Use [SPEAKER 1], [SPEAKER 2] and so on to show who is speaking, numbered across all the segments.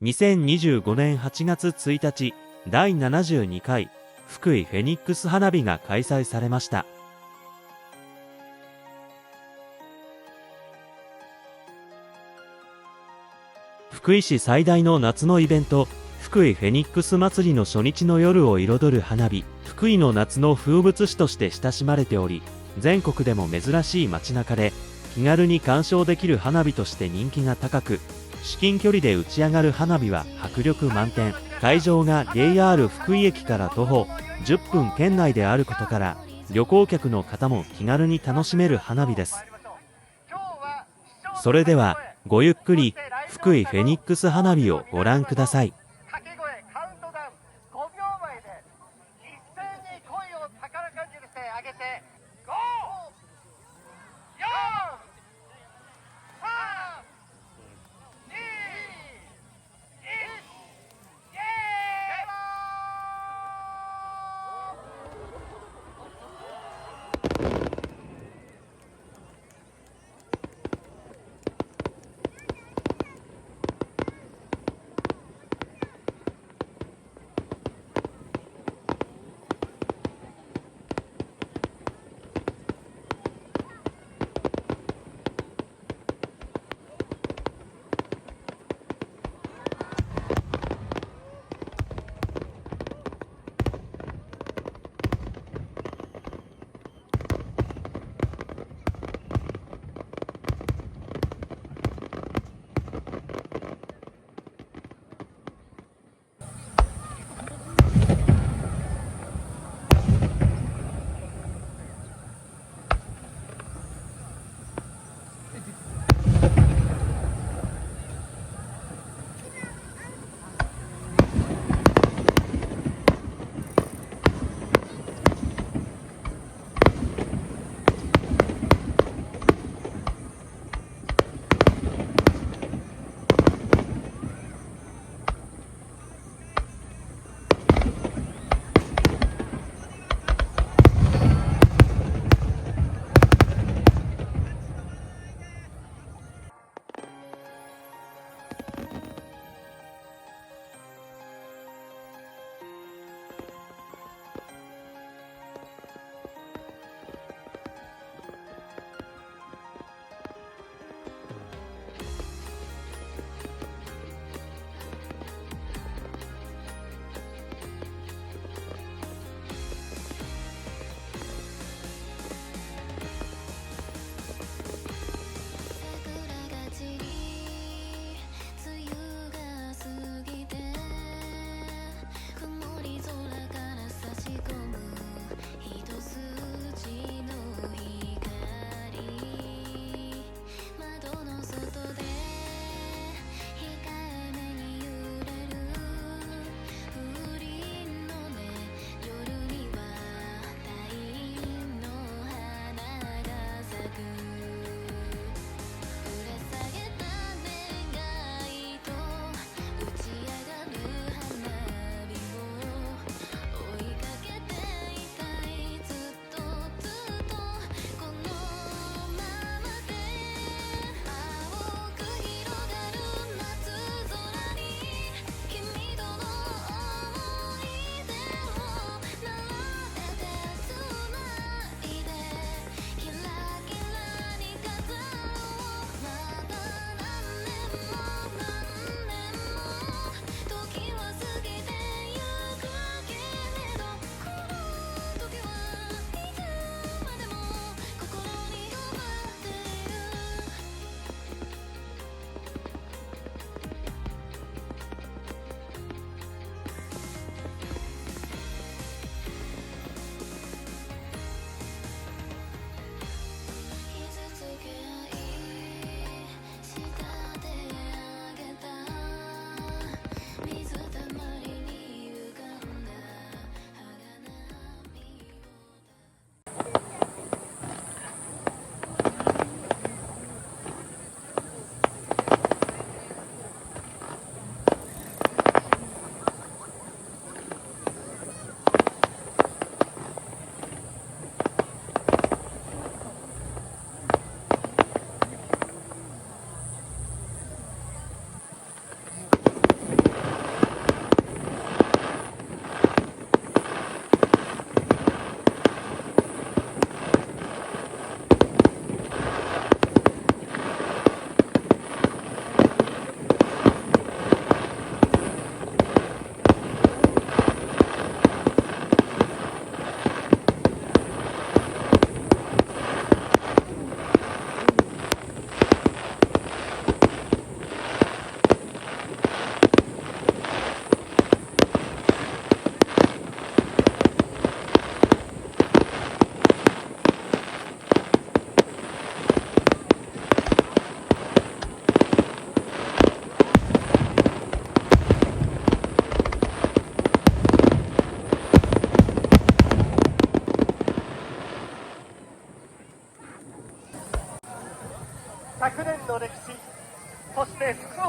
[SPEAKER 1] 2025年8月1日、第72回福井フェニックス花火が開催されました。福井市最大の夏のイベント、福井フェニックス祭りの初日の夜を彩る花火、福井の夏の風物詩として親しまれており、全国でも珍しい街中で気軽に鑑賞できる花火として人気が高く、至近距離で打ち上がる花火は迫力満点。会場が JR 福井駅から徒歩10分圏内であることから、旅行客の方も気軽に楽しめる花火です。それではごゆっくり福井フェニックス花火をご覧ください。
[SPEAKER 2] 掛け声カウントダウン5秒前で一斉に声を高らかにして上げて5、4、3、2、1、イエ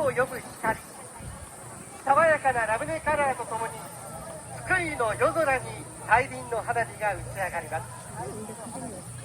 [SPEAKER 2] を呼ぶ光、爽やかなラムネカラーとともに福井の夜空に大輪の花火が打ち上がります。